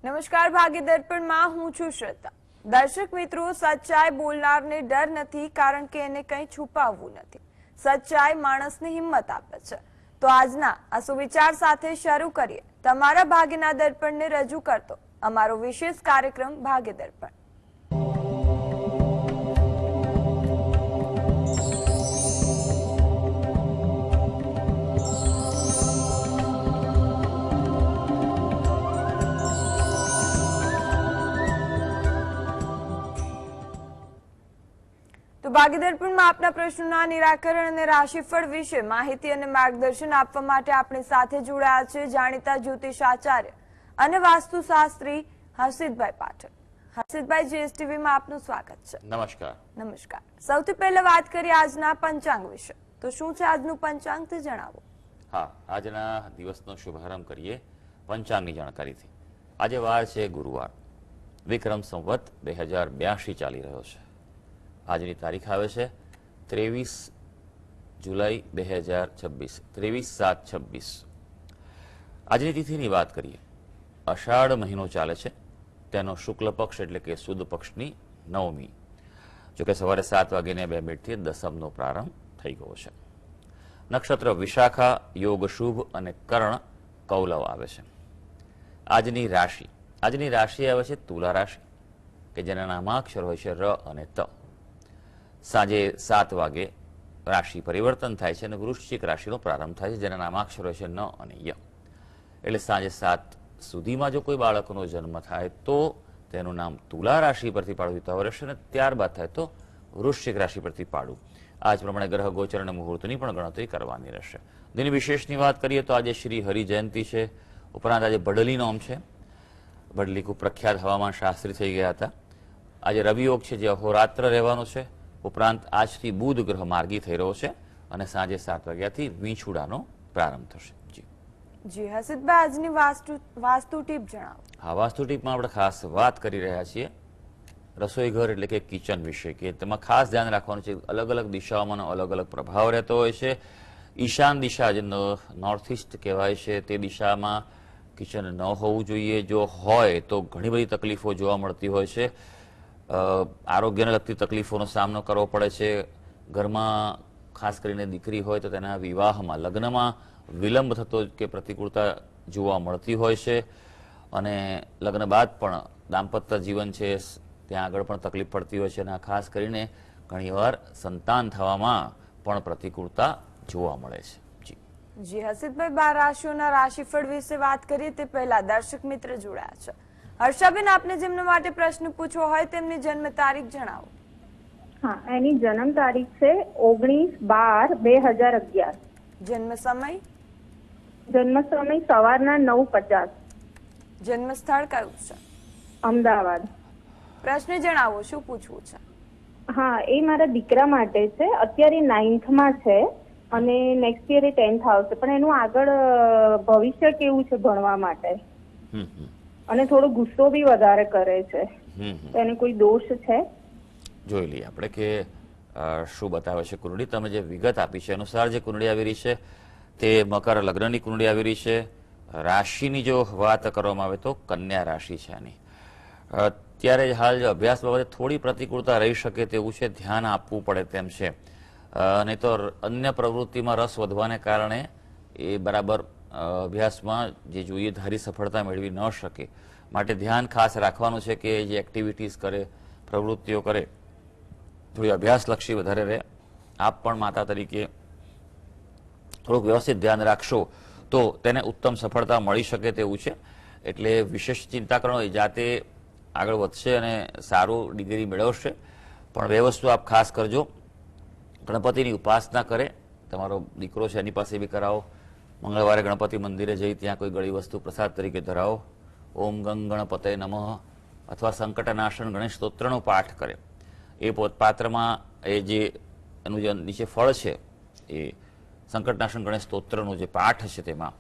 નમસ્કાર, ભાગ્ય દર્પણમાં હું છું શ્રદ્ધા. દર્શક મિત્રો, સચ્ચાઈ બોલનારને ડર નથી, કારણ કે એને કંઈ છુપાવવું નથી. સચ્ચાઈ માણસને હિંમત આપે છે. તો આજના આ સુવિચાર સાથે શરૂ કરીએ તમારા ભાગ્યના દર્પણને રજૂ કરતો અમારો વિશેષ કાર્યક્રમ ભાગ્ય દર્પણ. તો ભાગ્ય દર્પણમાં આપના પ્રશ્નોના નિરાકરણ અને રાશિફળ વિશે માહિતી અને માર્ગદર્શન આપવા માટે આપણી સાથે જોડાયા છે જાણીતા જ્યોતિષાચાર્ય અને વાસ્તુશાસ્ત્રી હર્ષિતભાઈ પાઠક. હર્ષિતભાઈ, જીએસટીવીમાં આપનું સ્વાગત છે. નમસ્કાર. નમસ્કાર. સૌથી પહેલા વાત કરીએ આજના પંચાંગ વિશે. તો શું છે આજનું પંચાંગ તે જણાવો. હા, આજના દિવસનો શુભારંભ કરીએ પંચાંગની જાણકારીથી. આજે વાર છે ગુરુવાર, વિક્રમ સંવત 2082 ચાલી રહ્યો છે. આજની તારીખ આવે છે 23 જુલાઈ 2026, 23/7/26. આજની તિથિની વાત કરીએ. અષાઢ મહિનો ચાલે છે, તેનો શુક્લ પક્ષ એટલે કે સુદ પક્ષની નવમી. જોકે સવારે 7:02 દસમનો પ્રારંભ થઈ ગયો છે. નક્ષત્ર વિશાખા, યોગ શુભ અને કર્ણ કૌલવ આવે છે. આજની રાશિ આવે છે તુલા રાશિ, કે જેના નામાક્ષર હોય છે ર અને ત. સાંજે 7 વાગે રાશિ પરિવર્તન થાય છે અને વૃશ્ચિક રાશિનો પ્રારંભ થાય છે, જેના નામાક્ષર હોય છે ન અને ય. એટલે સાંજે 7 સુધીમાં જો કોઈ બાળકનો જન્મ થાય તો તેનું નામ તુલા રાશિ પરથી પાડવું યુતાવ રહેશે અને ત્યારબાદ થાય તો વૃશ્ચિક રાશિ પરથી પાડવું. આ જ પ્રમાણે ગ્રહ ગોચર અને મુહૂર્તની પણ ગણતરી કરવાની રહેશે. દિન વિશેષની વાત કરીએ તો આજે શ્રી હરિ જયંતિ છે. ઉપરાંત આજે બડલી નોમ છે. બડલી ખૂબ પ્રખ્યાત હવામાન શાસ્ત્રી થઈ ગયા હતા. આજે રવિયોગ છે, જે અહોરાત્ર રહેવાનો છે. ઉપરાંત આજથી બુધ ગ્રહ માર્ગી થઈ રહ્યો છે અને સાંજે 7 વાગ્યાથી વીંછુડાનો પ્રારંભ થશે. જી હર્ષિતભાઈ, આજની વાસ્તુ ટીપ જણાવો. હા, વાસ્તુ ટીપમાં આપણે ખાસ વાત કરી રહ્યા છીએ રસોઈ ઘર એટલે કે કિચન વિશે, કે તેમાં ખાસ ધ્યાન રાખવાનું છે. અલગ અલગ દિશાઓમાં અલગ અલગ પ્રભાવ રહેતો હોય છે. ઈશાન દિશા, જે નોર્થ ઇસ્ટ કહેવાય છે, તે દિશામાં કિચન ન હોવું જોઈએ. જો હોય તો ઘણી બધી તકલીફો જોવા મળતી હોય છે. આરોગ્યને લગતી તકલીફોનો સામનો કરવો પડે છે. ઘરમાં ખાસ કરીને દીકરી હોય તો તેના વિવાહમાં, લગ્નમાં વિલંબ થતો કે પ્રતિકૂળતા જોવા મળતી હોય છે. અને લગ્ન બાદ પણ દાંપત્ય જીવન છે ત્યાં આગળ પણ તકલીફ પડતી હોય છે. અને ખાસ કરીને ઘણીવાર સંતાન થવામાં પણ પ્રતિકૂળતા જોવા મળે છે. જી હર્ષિતભાઈ, 12 રાશિઓના રાશિફળ વિશે વાત કરીએ તે પહેલા દર્શક મિત્ર જોડાયા છે. હર્ષાબેન, આપને જેમના માટે પ્રશ્ન પૂછવો હોય તેમની જન્મ તારીખ જણાવો. હા, એની જન્મ તારીખ છે 19/12/2011. જન્મ સમય? જન્મ સમય સવારના 9:50. જન્મ સ્થળ કયું છે? અમદાવાદ. પ્રશ્ન જણાવો, શું પૂછવું છે? હા, એ મારા દીકરા માટે છે. અત્યારે 9th છે અને નેક્સ્ટ યર 10th આવશે, પણ એનું આગળ ભવિષ્ય કેવું છે ભણવા માટે? અને થોડો ગુસ્સો બી વધારે કરે છે, તો એને કોઈ દોષ છે? જોઈ લઈએ આપણે કે શું બતાવે છે કુંડળી. તમે જે વિગત આપી છે અનુસાર જે કુંડળી આવી રહી છે તે મકર લગ્નની કુંડળી આવી રહી છે. રાશિની જો વાત કરવામાં આવે તો કન્યા રાશિ છે આની. અત્યારે હાલ અભ્યાસ બાબતે થોડી પ્રતિકૂળતા રહી શકે તેવું છે, ધ્યાન આપવું પડે તેમ છે. નહીં તો અન્ય પ્રવૃત્તિમાં રસ વધવાને કારણે એ બરાબર અભ્યાસમાં જે જોઈએ ધારી સફળતા મેળવી ન શકે. માટે ધ્યાન ખાસ રાખવાનું છે કે જે એક્ટિવિટીઝ કરે, પ્રવૃત્તિઓ કરે, થોડી અભ્યાસલક્ષી વધારે રહે. આપ પણ માતા તરીકે થોડુંક વ્યવસ્થિત ધ્યાન રાખશો તો તેને ઉત્તમ સફળતા મળી શકે તેવું છે. એટલે વિશેષ ચિંતા કરવાનો, જાતે આગળ વધશે અને સારું ડિગ્રી મેળવશે. પણ બે વસ્તુ આપ ખાસ કરજો. ગણપતિની ઉપાસના કરે, તમારો દીકરો છે એની પાસે બી કરાવો. મંગળવારે ગણપતિ મંદિરે જઈ ત્યાં કોઈ ગળી વસ્તુ પ્રસાદ તરીકે ધરાવો. ઓમ ગંગ ગણપતય નમઃ અથવા સંકટનાશન ગણેશ સ્તોત્રનો પાઠ કરે. એ પાત્રમાં એ જે એનું જે નીચે ફળ છે એ સંકટનાશન ગણેશ સ્તોત્રનું જે પાઠ છે તેમાં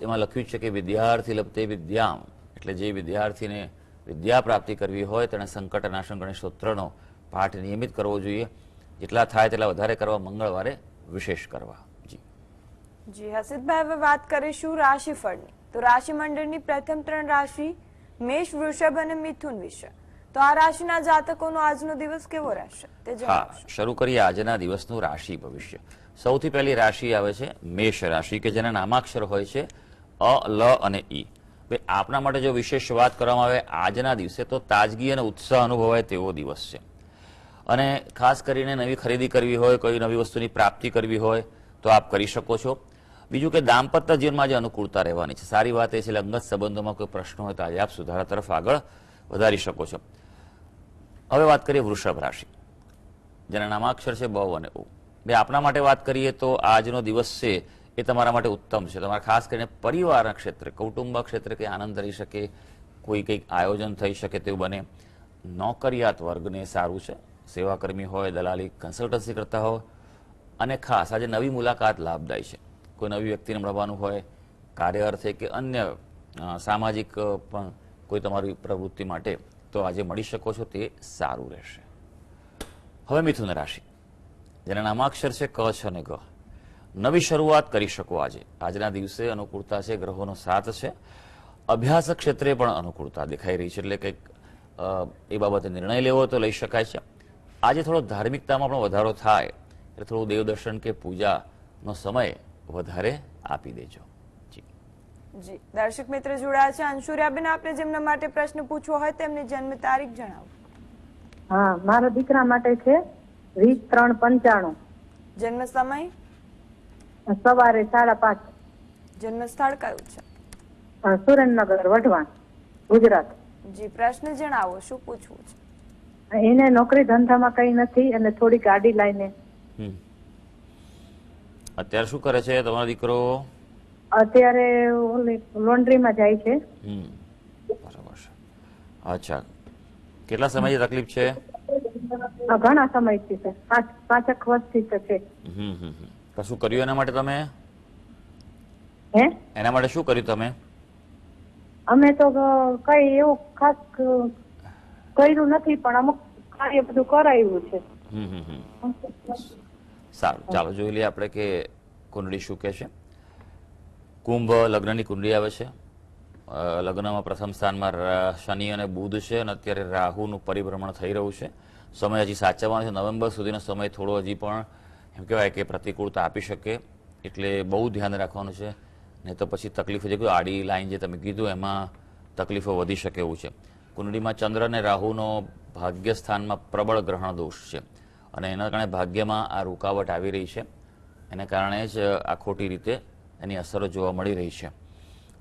લખ્યું છે કે વિદ્યાર્થી લભતે વિદ્યામ, એટલે જે વિદ્યાર્થીને વિદ્યા પ્રાપ્તિ કરવી હોય તેણે સંકટનાશન ગણેશ સ્તોત્રનો પાઠ નિયમિત કરવો જોઈએ. જેટલા થાય તેટલા વધારે કરવા, મંગળવારે વિશેષ કરવા. જી હર્ષિતભાઈ, હવે વાત કરીશું રાશિફળની. તો રાશિ મંડળની પ્રથમ 3 રાશિ મેષ, વૃષભ અને મિથુન વિશે. તો આ રાશિના જાતકોનો આજનો દિવસ કેવો રહેશે તે હા, જણાવશો. શરૂ કરીએ આજના દિવસનું રાશિ ભવિષ્ય. સૌથી પહેલી રાશિ આવે છે મેષ રાશિ, કે જેના નામાક્ષર હોય છે અ, લ અને ઈ. ભાઈ, આપણા માટે જો વિશેષ વાત કરવામાં આવે આજના દિવસે, તો તાજગી અને ઉત્સાહ અનુભવાય તેવો દિવસ છે. અને ખાસ કરીને નવી ખરીદી કરવી હોય, કોઈ નવી વસ્તુની પ્રાપ્તિ કરવી હોય તો આપ કરી શકો છો. બીજું કે દાંપત્ય જીવનમાં જે અનુકૂળતા રહેવાની છે. સારી વાત એ છે અંગત સંબંધોમાં કોઈ પ્રશ્ન હોય તો આજે આપ સુધારા તરફ આગળ વધારી શકો છો. હવે વાત કરીએ વૃષભ રાશિ, જેના નામાક્ષર છે બ અને ઉ. બે આપણા માટે વાત કરીએ તો આજનો દિવસ છે એ તમારા માટે ઉત્તમ છે. તમારા ખાસ કરીને પરિવારના ક્ષેત્રે, કૌટુંબ ક્ષેત્રે કંઈ આનંદ રહી શકે, કોઈ કંઈક આયોજન થઈ શકે તેવું બને. નોકરિયાત વર્ગને સારું છે. સેવાકર્મી હોય, દલાલી, કન્સલ્ટન્સી કરતા હોય, અને ખાસ આજે નવી મુલાકાત લાભદાયી છે. કોઈ નવી વ્યક્તિને મળવાનું હોય, કાર્ય અર્થે કે અન્ય સામાજિક પણ કોઈ તમારી પ્રવૃત્તિ માટે, તો આજે મળી શકો છો, તે સારું રહેશે. હવે મિથુન રાશિ, જેના નામાક્ષર છે ક, છ અને ગ. નવી શરૂઆત કરી શકો આજે. આજના દિવસે અનુકૂળતા છે, ગ્રહોનો સાથ છે. અભ્યાસ ક્ષેત્રે પણ અનુકૂળતા દેખાઈ રહી છે, એટલે કંઈક એ બાબતે નિર્ણય લેવો તો લઈ શકાય છે. આજે થોડો ધાર્મિકતામાં પણ વધારો થાય, એટલે થોડું દેવદર્શન કે પૂજાનો સમય વધારે આપી દેજો. જી જી, દર્શક મિત્ર જોડાયા છે અંશુર્યાબેન. આપને જેમના માટે પ્રશ્ન પૂછવો હોય તેમની જન્મ તારીખ જણાવો. હા, મારા દીકરા માટે છે 20/3/95, જન્મ સમય, સવારે 5:30, જન્મ સ્થળ કયું છે? સુરેન્દ્રનગર, વઢવાણ, ગુજરાત. જી, પ્રશ્ન જણાવો, શું પૂછવું છે? એને નોકરી ધંધામાં કઈ નથી અને થોડી ગાડી લઈને. અત્યારે શું કરે છે તમારો દીકરો? અત્યારે લોન્ડ્રીમાં જાય છે. બરાબર છે. અચ્છા, કેટલા સમયની તકલીફ છે? ઘણા સમયથી છે, 5-5 વર્ષથી છે. કશું કર્યું એના માટે તમે? હે, એના માટે શું કર્યું તમે? અમે તો કઈ એવું ખાસ કર્યું નથી, પણ અમુક કાર્ય બધું કરાયું છે. સારું, ચાલો જોઈ લઈએ આપણે કે કુંડળી શું કહે છે. કુંભ લગ્નની કુંડળી આવે છે. લગ્નમાં પ્રથમ સ્થાનમાં શનિ અને બુધ છે, અને અત્યારે રાહુનું પરિભ્રમણ થઈ રહ્યું છે. સમય હજી સાચવવાનો છે. નવેમ્બર સુધીનો સમય થોડો હજી પણ એમ કહેવાય કે પ્રતિકૂળતા આપી શકે, એટલે બહુ ધ્યાન રાખવાનું છે. નહીં તો પછી તકલીફો, જે કોઈ આડી લાઈન જે તમે કીધું એમાં તકલીફો વધી શકે એવું છે. કુંડળીમાં ચંદ્ર અને રાહુનો ભાગ્યસ્થાનમાં પ્રબળ ગ્રહણ દોષ છે, અને એના કારણે ભાગ્યમાં આ રૂકાવટ આવી રહી છે. એને કારણે જ આ ખોટી રીતે એની અસરો જોવા મળી રહી છે.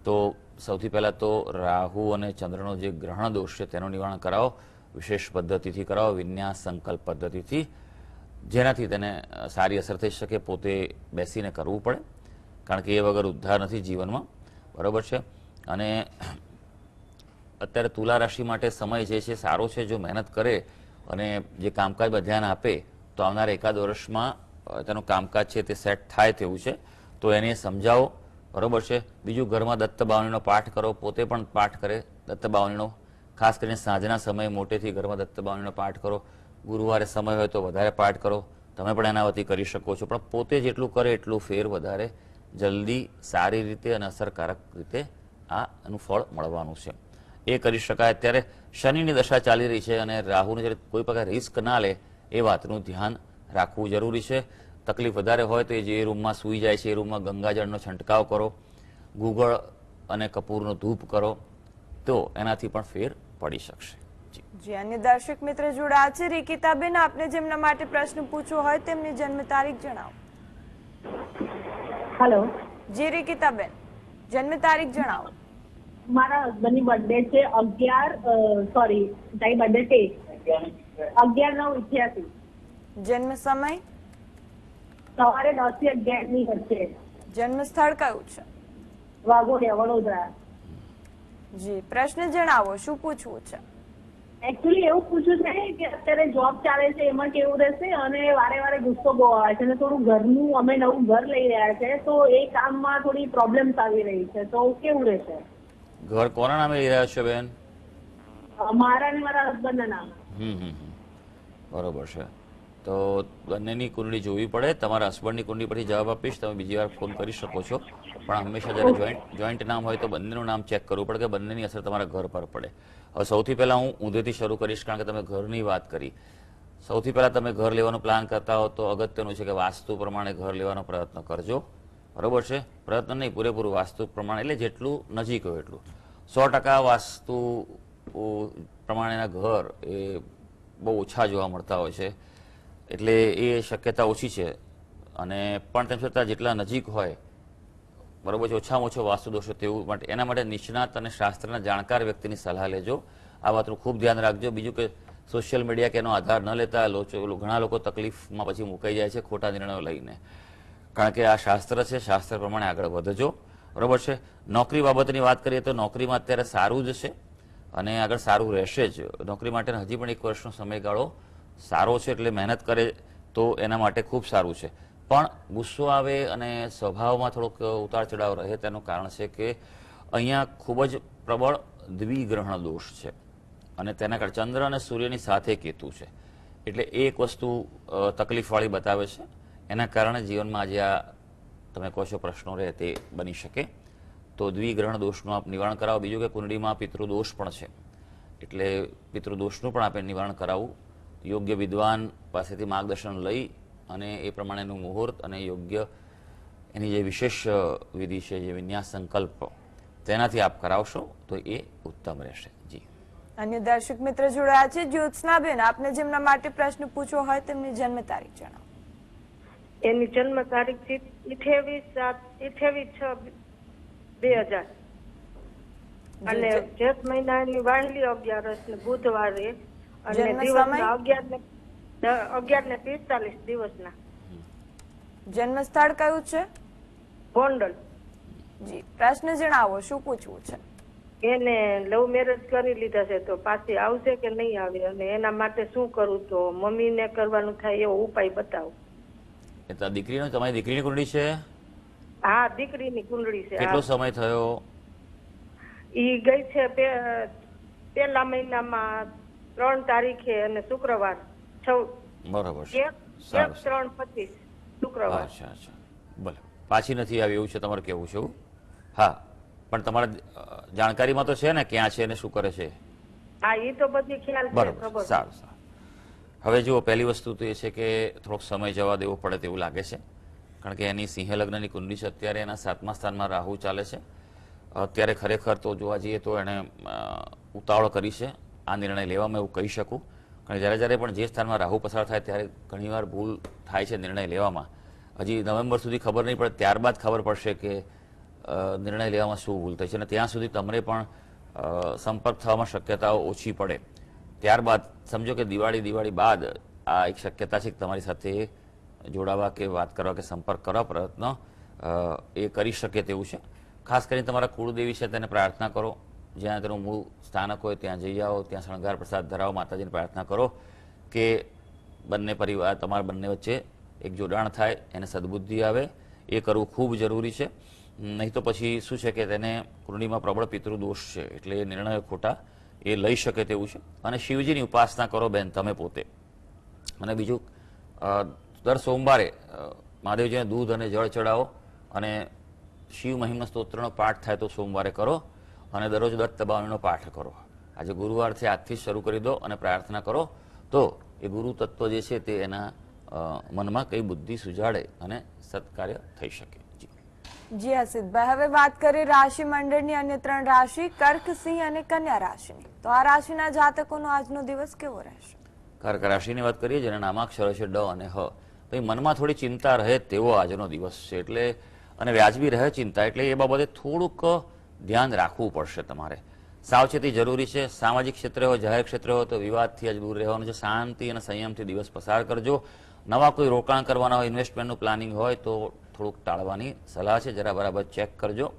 તો સૌથી પહેલાં તો રાહુ અને ચંદ્રનો જે ગ્રહણ દોષ છે તેનું નિવારણ કરાવો, વિશેષ પદ્ધતિથી કરાવો, વિન્યાસ સંકલ્પ પદ્ધતિથી, જેનાથી તેને સારી અસર થઈ શકે. પોતે બેસીને કરવું પડે, કારણ કે એ વગર ઉદ્ધાર નથી જીવનમાં, બરાબર છે. અને અત્યારે તુલા રાશિ માટે સમય જે છે સારો છે. જો મહેનત કરે અને જે કામકાજમાં ધ્યાન આપે તો આવનારા એકાદ વર્ષમાં તેનું કામકાજ છે તે સેટ થાય તેવું છે. તો એને સમજાવો, બરાબર છે. બીજું, ઘરમાં દત્ત બાવણીનો પાઠ કરો, પોતે પણ પાઠ કરે દત્ત બાવણીનો. ખાસ કરીને સાંજના સમયે મોટેથી ઘરમાં દત્ત બાવણીનો પાઠ કરો. ગુરુવારે સમય હોય તો વધારે પાઠ કરો, તમે પણ એના વતી કરી શકો છો. પણ પોતે જેટલું કરે એટલું ફેર વધારે જલ્દી, સારી રીતે અને અસરકારક રીતે આનું ફળ મળવાનું છે. એ કરી શકાય. અત્યારે શનિની દશા ચાલી રહી છે, અને રાહુને જ્યારે કોઈ પ્રકાર રિસ્ક ના લે એ વાતનું ધ્યાન રાખવું જરૂરી છે. તકલીફ વધારે હોય તો એ જે રૂમમાં સૂઈ જાય છે એ રૂમમાં ગંગાજળનો છંટકાવ કરો, ગુગળ અને કપૂરનો ધૂપ કરો, તો એનાથી પણ ફેર પડી શકશે. જી, અન્ય દર્શક મિત્ર જોડાયા છે. રિકિતાબેન, આપને જેમના માટે પ્રશ્ન પૂછવો હોય તેમની જન્મ તારીખ જણાવો. હેલો. જી રિકિતાબેન, જન્મ તારીખ જણાવો. મારા હસબન્ડની બર્થડે છે 11/9/88. જન્મ સમય, સવારે 10 થી 11 ની વચ્ચે. જન્મ સ્થળ કયું છે? વાઘોડિયા, વડોદરા. જી, પ્રશ્ન જણાવો, શું પૂછવું છે? એકચ્યુઅલી એવું પૂછ્યું છે કે અત્યારે જોબ ચાલે છે એમાં કેવું રહેશે, અને વારે વારે ગુસ્સો બહુ આવે છે, અને થોડું ઘરનું, અમે નવું ઘર લઈ રહ્યા છે તો એ કામમાં થોડી પ્રોબ્લેમ્સ આવી રહી છે, તો કેવું રહેશે? ઘર કોના નામે લઈ રહ્યા છો બેન? મારા ને મારા હસબન્ડના નામ. બરોબર છે. તો બંનેની કુંડળી જોવી પડે. તમારા હસબન્ડની કુંડળી પરથી જવાબ આપીશ, તમે બીજી વાર ફોન કરી શકો છો, પણ હંમેશા જ્યારે જોઈન્ટ નામ હોય તો બંનેનું નામ ચેક કરવું પડે કે બંનેની અસર તમારા ઘર પર પડે. હવે સૌથી પહેલાં હું ઊંધેથી શરૂ કરીશ, કારણ કે તમે ઘરની વાત કરી. સૌથી પહેલાં તમે ઘર લેવાનો પ્લાન કરતા હો તો અગત્યનું છે કે વાસ્તુ પ્રમાણે ઘર લેવાનો પ્રયત્ન કરજો. બરાબર છે? પ્રયત્ન નહીં, પૂરેપૂરું વાસ્તુ પ્રમાણે, એટલે જેટલું નજીક હોય એટલું. 100% વાસ્તુ પ્રમાણેના ઘર એ બહુ ઓછા જોવા મળતા હોય છે, એટલે એ શક્યતા ઓછી છે. અને પણ તેમ છતાં જેટલા નજીક હોય, બરાબર છે, ઓછામાં ઓછો વાસ્તુ દોષો તેવું માટે એના માટે નિષ્ણાત અને શાસ્ત્રના જાણકાર વ્યક્તિની સલાહ લેજો. આ વાતનું ખૂબ ધ્યાન રાખજો. બીજું કે સોશિયલ મીડિયા કે એનો આધાર ન લેતા ઘણા લોકો તકલીફમાં પછી મુકાઈ જાય છે ખોટા નિર્ણયો લઈને, કારણ કે આ શાસ્ત્ર છે, શાસ્ત્ર પ્રમાણે આગળ વધજો. બરાબર છે? નોકરી બાબતની વાત કરીએ તો નોકરીમાં અત્યારે સારું જ છે અને આગળ સારું રહેશે જ. નોકરી માટે હજી પણ 1 વર્ષનો સમયગાળો સારો છે, એટલે મહેનત કરે તો એના માટે ખૂબ સારું છે. પણ ગુસ્સો આવે અને સ્વભાવમાં થોડોક ઉતાર ચઢાવ રહે તેનું કારણ છે કે અહીંયા ખૂબ જ પ્રબળ દ્વિગ્રહણ દોષ છે અને તેના કારણે ચંદ્ર અને સૂર્યની સાથે કેતુ છે, એટલે એક વસ્તુ તકલીફવાળી બતાવે છે. એના કારણે જીવનમાં જે આ તમે કહો છો પ્રશ્નો રહે તે બની શકે. તો દ્વિગ્રહણ દોષનું આપ નિવારણ કરાવો. બીજું કે કુંડળીમાં પિતૃદોષ પણ છે, એટલે પિતૃદોષનું પણ આપણે નિવારણ કરાવવું. યોગ્ય વિદ્વાન પાસેથી માર્ગદર્શન લઈ અને એ પ્રમાણેનું મુહૂર્ત અને યોગ્ય એની જે વિશેષ વિધિ છે, જે વિન્યાસ સંકલ્પ, તેનાથી આપ કરાવશો તો એ ઉત્તમ રહેશે. જી, અન્ય દર્શક મિત્ર જોડાયા છે. જ્યોત્સનાબેન, આપને જેમના માટે પ્રશ્ન પૂછવો હોય તેમની જન્મ તારીખ જણાવો. એની જન્મ તારીખ 28/6/2000 અને જેઠ મહિનાની વાહલી 11 ને બુધવારે અને જન્મ દિવસના સમય? 11:45 દિવસના. જન્મ સ્થળ કયું છે? ગોંડલ. જી, પ્રશ્ન જણાવો, શું પૂછવું છે? એને લવ મેરેજ કરી લીધા છે તો પાછી આવશે કે નહીં આવે, અને એના માટે શું કરું? તો મમ્મીને કરવાનું થાય એવો ઉપાય બતાવો. એટલે દીકરીનો, તમારી દીકરીની કુંડળી છે? હા, દીકરીની કુંડળી છે. કેટલો સમય થયો? ઈ ગઈ છે પહેલા મહિનામાં 3 તારીખે અને શુક્રવાર બરાબર છે. 1/3/25 શુક્રવાર. અચ્છા અચ્છા, ભલે. પાછી નથી આવી એવું છે તમારે કેવું છે? હા, પણ તમારા જાણકારીમાં તો છે ને ક્યાં છે અને શું કરે છે? હા, એ તો બધી ખ્યાલ છે. બરાબર, ખબર. સારું સારું. હવે જુઓ, પહેલી વસ્તુ તો એ છે કે થોડોક સમય જવા દેવો પડે તેવું લાગે છે, કારણ કે એની સિંહ લગ્નની કુંડળી છે. અત્યારે એના 7મા સ્થાનમાં રાહુ ચાલે છે. અત્યારે ખરેખર તો જોવા જઈએ તો એણે ઉતાવળ કરી છે આ નિર્ણય લેવામાં, એવું કહી શકું. કારણ કે જ્યારે પણ જે સ્થાનમાં રાહુ પસાર થાય ત્યારે ઘણીવાર ભૂલ થાય છે નિર્ણય લેવામાં. હજી નવેમ્બર સુધી ખબર નહીં પડે, ત્યારબાદ ખબર પડશે કે નિર્ણય લેવામાં શું ભૂલ થઈ છે, અને ત્યાં સુધી તમને પણ સંપર્ક થવામાં શક્યતાઓ ઓછી પડે. ત્યારબાદ સમજો કે દિવાળી બાદ આ એક શક્યતા છે કે તમારી સાથે જોડાવા કે વાત કરવા કે સંપર્ક કરવા પ્રયત્ન એ કરી શકે તેવું છે. ખાસ કરીને તમારા કુળદેવી છે તેને પ્રાર્થના કરો, જ્યાં તેનું મૂળ સ્થાનક હોય ત્યાં જઈ આવો, ત્યાં શણગાર પ્રસાદ ધરાવો, માતાજીને પ્રાર્થના કરો કે બંને પરિવાર, તમારા બંને વચ્ચે એક જોડાણ થાય, એને સદબુદ્ધિ આવે. એ કરવું ખૂબ જરૂરી છે. નહીં તો પછી શું છે કે તેને કુંડળીમાં પ્રબળ પિતૃદોષ છે, એટલે એ નિર્ણયો ખોટા એ લઈ શકે તેવું છે. અને શિવજીની ઉપાસના કરો બેન તમે પોતે. અને બીજું, દર સોમવારે મહાદેવજીને દૂધ અને જળ ચડાવો, અને શિવ મહિમ્ન સ્તોત્રનો પાઠ થાય તો સોમવારે કરો, અને દરરોજ દત્ત બાવણીનો પાઠ કરો. આજે ગુરુવારથી આજથી જ શરૂ કરી દો અને પ્રાર્થના કરો, તો એ ગુરુ તત્વ જે છે તે એના મનમાં કઈ બુદ્ધિ સુજાડે અને સત્કાર્ય થઈ શકે. જી હસીદભાઈ, હવે વાત કરીએ રાશિ મંડળની અન્ય 3 રાશિ, કર્ક, સિંહ અને કન્યા રાશિની. તો આ રાશિના જાતકોનો આજનો દિવસ કેવો રહેશે? કર્ક રાશિની વાત કરીએ, જેના નામાક્ષરો છે ડ અને હ. તો મનમાં થોડી ચિંતા રહે તેવો આજનો દિવસ છે, એટલે અને વ્યાજબી રહે ચિંતા, એટલે એ બાબતે થોડુંક ધ્યાન રાખવું પડશે તમારે. સાવચેતી જરૂરી છે. સામાજિક ક્ષેત્રે હોય, જાહેર ક્ષેત્રે હોય તો વિવાદથી આજ દૂર રહેવાનું છે. શાંતિ અને સંયમથી દિવસ પસાર કરજો. નવા કોઈ રોકાણ કરવાના હોય, ઇન્વેસ્ટમેન્ટનું પ્લાનિંગ હોય તો થોડુંક ટાળવાની સલાહ છે. જરા બરાબર ચેક કરજો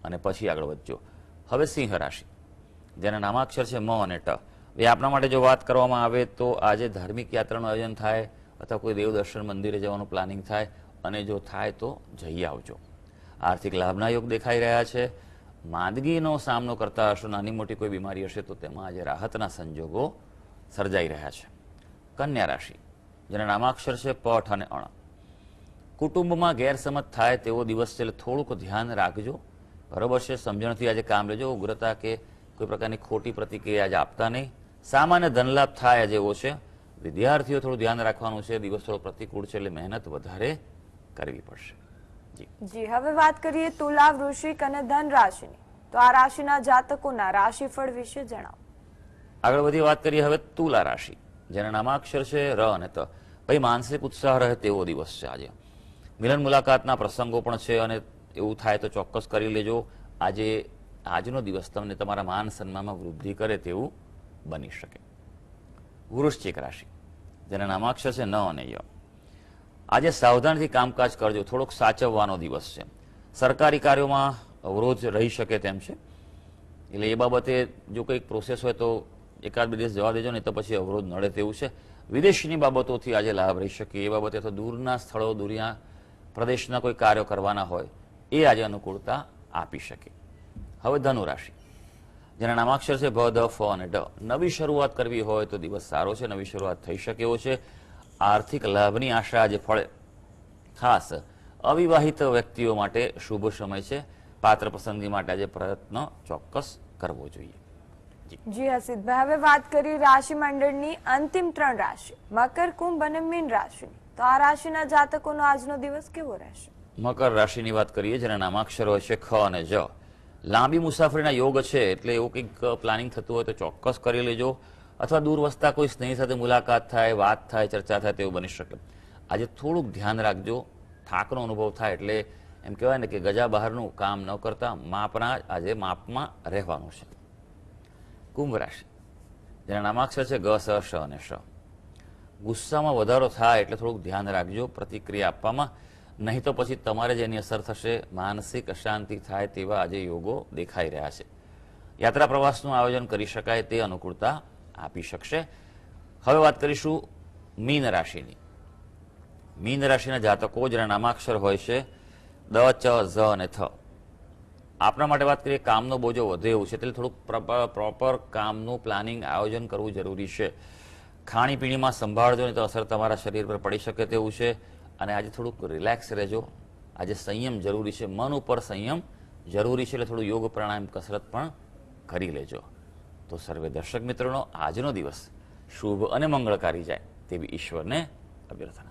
અને પછી આગળ વધજો. હવે સિંહ રાશિ, જેના નામાક્ષર છે મ અને ટ. એ આપણા માટે જો વાત કરવામાં આવે તો આજે ધાર્મિક યાત્રાનું આયોજન થાય અથવા કોઈ દેવદર્શન મંદિરે જવાનું પ્લાનિંગ થાય, અને જો થાય તો જઈ આવજો. આર્થિક લાભના યોગ દેખાઈ રહ્યા છે. માંદગીનો સામનો કરતા હશો, નાની મોટી કોઈ બીમારી હશે તો તેમાં આજે રાહતના સંજોગો સર્જાઈ રહ્યા છે. કન્યા રાશિ, જેના નામાક્ષર છે પઠ અને અણ. કુટુંબમાં ગેરસમજ થાય તેવો દિવસ છે, એટલે થોડુંક ધ્યાન રાખજો. બરોબર છે, સમજણથી આજે કામ લેજો. ઉગ્રતા કે કોઈ પ્રકારની ખોટી પ્રતિક્રિયા આજે આપતા નહીં. સામાન્ય ધનલાભ થાય આજે એવો છે. વિદ્યાર્થીઓ થોડું ધ્યાન રાખવાનું છે, દિવસ થોડો પ્રતિકૂળ છે, એટલે મહેનત વધારે કરવી પડશે. જી, હવે વાત કરીએ તુલા, વૃશ્ચિક અને ધન રાશિની. તો આ રાશિના જાતકોના રાશિફળ વિશે જણાવો. આગળ વધી વાત કરીએ હવે તુલા રાશિ, જેના નામાક્ષર છે ર અને ત. ભાઈ, માનસિક ઉત્સાહ રહે તેવો દિવસ છે આજે. મિલન મુલાકાતના પ્રસંગો પણ છે, અને એવું થાય તો ચોક્કસ કરી લેજો. આજનો દિવસ તમને તમારા માન સન્માનમાં વૃદ્ધિ કરે તેવું બની શકે. વૃશ્ચિક રાશિ, જેના નામાક્ષર છે ન અને ય. આજે સાવધાનથી કામકાજ કરજો. થોડોક સાચવવાનો દિવસ છે. સરકારી કાર્યોમાં અવરોધ રહી શકે તેમ છે, એટલે એ બાબતે જો કંઈક પ્રોસેસ હોય તો એકાદ બે દિવસ જવા દેજો, નહીં તો પછી અવરોધ નડે તેવું છે. વિદેશની બાબતોથી આજે લાભ રહી શકે એ બાબતે, અથવા દૂરના સ્થળો, દુનિયા પ્રદેશના કોઈ કાર્યો કરવાના હોય એ આજે અનુકૂળતા આપી શકે. હવે ધનુ રાશિ, જેના નામાક્ષર છે ભ, દ, ફ અને ડ. નવી શરૂઆત કરવી હોય તો દિવસ સારો છે. નવી શરૂઆત થઈ શકે એવો છે. આર્થિક લાભની આશા આજે ફળે. ખાસ અવિવાહિત વ્યક્તિઓ માટે શુભ સમય છે. પાત્ર પસંદગી માટે આજે પ્રયત્ન ચોક્કસ કરવો જોઈએ. જી હસીદભાઈ, હવે વાત કરીએ રાશિ મંડળની અંતિમ 3 રાશિ, મકર, કુંભ અને મીન રાશિની. તો આ રાશિના જાતકોનો આજનો દિવસ કેવો રહેશે? મકર રાશિની વાત કરીએ, જેના નામાક્ષર હોય છે ખ અને જ. લાંબી મુસાફરીના યોગ છે, એટલે એવું કંઈક પ્લાનિંગ થતું હોય તો ચોક્કસ કરી લેજો. અથવા દૂર વસતા કોઈ સ્નેહી સાથે મુલાકાત થાય, વાત થાય, ચર્ચા થાય તેવું બની શકે. આજે થોડુંક ધ્યાન રાખજો. થાકનો અનુભવ થાય એટલે એમ કહેવાય ને કે ગજા બહારનું કામ ન કરતા આજે માપમાં રહેવાનું છે. કુંભ રાશિ, જેના નામાક્ષર છે ગ, સ, શ અને શ. ગુસ્સામાં વધારો થાય એટલે થોડુંક ધ્યાન રાખજો પ્રતિક્રિયા આપવામાં, નહીં તો પછી તમારે જેની અસર થશે. માનસિક અશાંતિ થાય તેવા આજે યોગો દેખાઈ રહ્યા છે. યાત્રા પ્રવાસનું આયોજન કરી શકાય તે અનુકૂળતા આપી શકશે. હવે વાત કરીશું મીન રાશિની. મીન રાશિના જાતકો જેના નામાક્ષર હોય છે દ, ચ, ઝ અને થ. આપણા માટે વાત કરીએ, કામનો બોજો વધે એવું છે, એટલે થોડુંક પ્રોપર કામનું પ્લાનિંગ, આયોજન કરવું જરૂરી છે. ખાણીપીણીમાં સંભાળજો, નહીં તો અસર તમારા શરીર પર પડી શકે તેવું છે. અને આજે થોડુંક રિલેક્સ રહેજો. આજે સંયમ જરૂરી છે. મન ઉપર સંયમ જરૂરી છે, એટલે થોડું યોગ, પ્રાણાયામ, કસરત પણ કરી લેજો. તો સર્વે દર્શક મિત્રોનો આજનો દિવસ શુભ અને મંગળકારી જાય તેવી ઈશ્વરને અભ્યર્થના.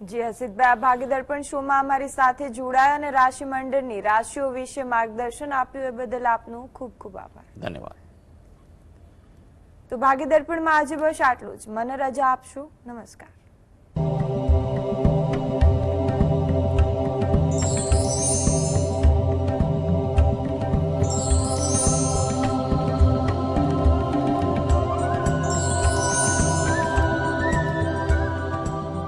જી હસીદભાઈ, આ ભાગીદર્પણ શોમાં અમારી સાથે જોડાયા અને રાશિ મંડળની રાશિઓ વિશે માર્ગદર્શન આપ્યું એ બદલ આપનો ખૂબ ખૂબ આભાર. ધન્યવાદ. તો ભાગીદર્પણમાં આજે બસ આટલું જ. મને રજા આપશો. નમસ્કાર.